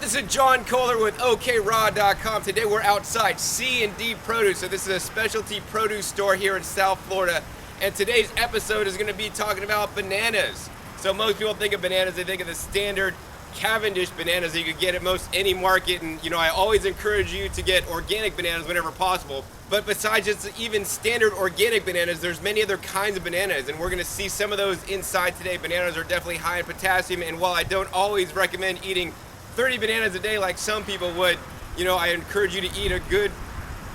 This is John Kohler with OKRaw.com. Today we're outside C&D Produce. So this is a specialty produce store here in South Florida. And today's episode is going to be talking about bananas. So most people think of bananas, they think of the standard Cavendish bananas that you could get at most any market. And I always encourage you to get organic bananas whenever possible. But besides just even standard organic bananas, there's many other kinds of bananas, and we're going to see some of those inside today. Bananas are definitely high in potassium, and while I don't always recommend eating 30 bananas a day like some people would, I encourage you to eat a good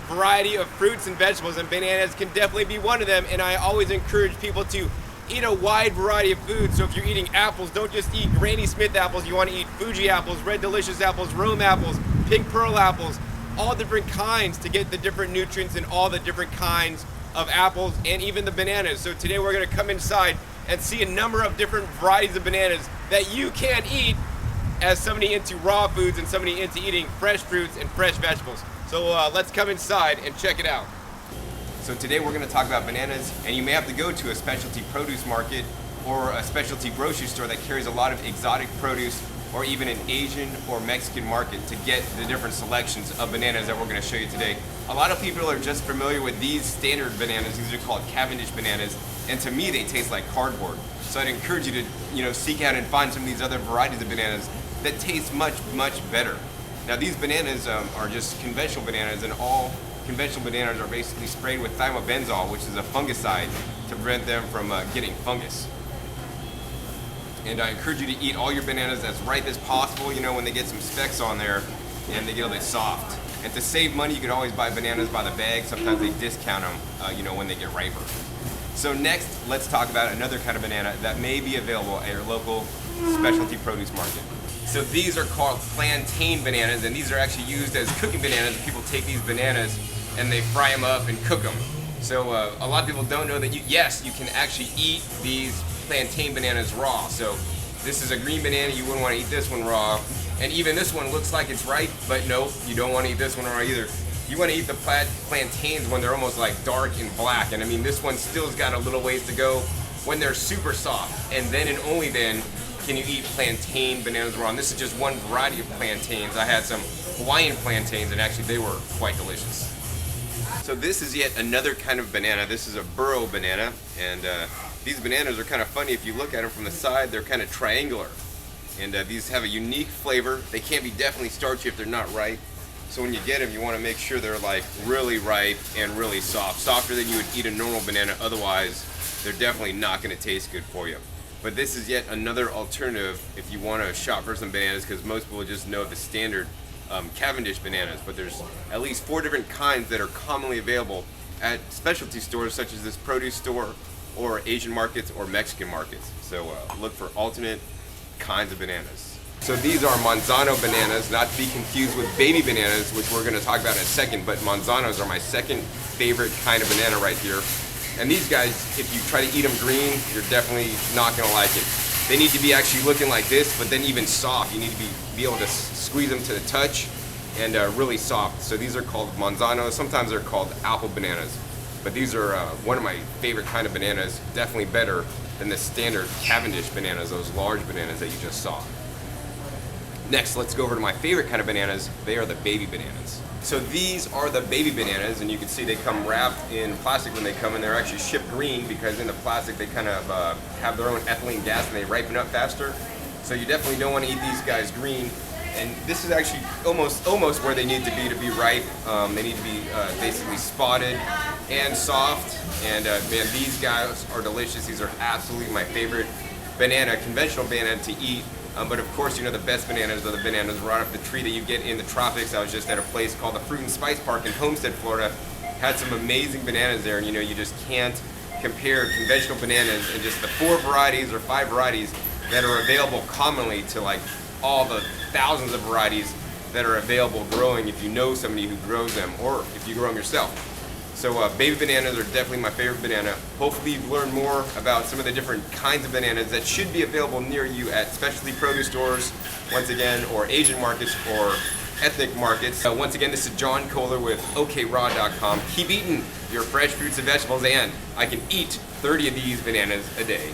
variety of fruits and vegetables, and bananas can definitely be one of them. And I always encourage people to eat a wide variety of foods. So if you're eating apples, don't just eat Granny Smith apples. You want to eat Fuji apples, Red Delicious apples, Rome apples, Pink Pearl apples, all different kinds to get the different nutrients in all the different kinds of apples and even the bananas. So today we're going to come inside and see a number of different varieties of bananas that you can eat as somebody into raw foods and somebody into eating fresh fruits and fresh vegetables. So let's come inside and check it out. So today we're going to talk about bananas, and you may have to go to a specialty produce market or a specialty grocery store that carries a lot of exotic produce, or even an Asian or Mexican market to get the different selections of bananas that we're going to show you today. A lot of people are just familiar with these standard bananas. These are called Cavendish bananas, and to me they taste like cardboard. So I'd encourage you to seek out and find some of these other varieties of bananas that taste much, much better. Now these bananas are just conventional bananas, and all conventional bananas are basically sprayed with thiamabenzol, which is a fungicide to prevent them from getting fungus. And I encourage you to eat all your bananas as ripe as possible, when they get some specks on there and they get a little bit soft. And to save money, you can always buy bananas by the bag. Sometimes they discount them, when they get riper. So next, let's talk about another kind of banana that may be available at your local specialty produce market. So these are called plantain bananas, and these are actually used as cooking bananas. People take these bananas and they fry them up and cook them. So a lot of people don't know that you can actually eat these plantain bananas raw. So this is a green banana, you wouldn't want to eat this one raw. And even this one looks like it's ripe, but no, you don't want to eat this one raw either. You want to eat the plantains when they're almost like dark and black. And I mean, this one still's got a little ways to go when they're super soft. And then and only then can you eat plantain bananas raw. And this is just one variety of plantains. I had some Hawaiian plantains, and actually they were quite delicious. So this is yet another kind of banana. This is a Burro Banana, and these bananas are kind of funny. If you look at them from the side, they're kind of triangular, and these have a unique flavor. They can be definitely starchy if they're not ripe. So when you get them, you want to make sure they're like really ripe and really soft, softer than you would eat a normal banana. Otherwise, they're definitely not going to taste good for you. But this is yet another alternative if you want to shop for some bananas, because most people just know the standard Cavendish bananas, but there's at least 4 different kinds that are commonly available at specialty stores such as this produce store or Asian markets or Mexican markets. So look for alternate kinds of bananas. So these are Manzano bananas, not to be confused with baby bananas, which we're going to talk about in a second, but Manzanos are my second favorite kind of banana right here. And these guys, if you try to eat them green, you're definitely not going to like it. They need to be actually looking like this, but then even soft. You need to be able to squeeze them to the touch, and really soft. So these are called Manzanos. Sometimes they're called apple bananas. But these are one of my favorite kind of bananas, definitely better than the standard Cavendish bananas, those large bananas that you just saw. Next, let's go over to my favorite kind of bananas. They are the baby bananas. So these are the baby bananas, and you can see they come wrapped in plastic when they come, and they're actually shipped green because in the plastic they kind of have their own ethylene gas and they ripen up faster. So you definitely don't want to eat these guys green. And this is actually almost where they need to be ripe. They need to be basically spotted and soft. And man, these guys are delicious. These are absolutely my favorite banana, conventional banana to eat. But of course, the best bananas are the bananas right off the tree that you get in the tropics. I was just at a place called the Fruit and Spice Park in Homestead, Florida. Had some amazing bananas there, and you just can't compare conventional bananas and just the 4 varieties or 5 varieties that are available commonly to like all the thousands of varieties that are available growing if you know somebody who grows them, or if you grow them yourself. So baby bananas are definitely my favorite banana. Hopefully you've learned more about some of the different kinds of bananas that should be available near you at specialty produce stores, once again, or Asian markets or ethnic markets. Once again, this is John Kohler with OKRaw.com. Keep eating your fresh fruits and vegetables, and I can eat 30 of these bananas a day.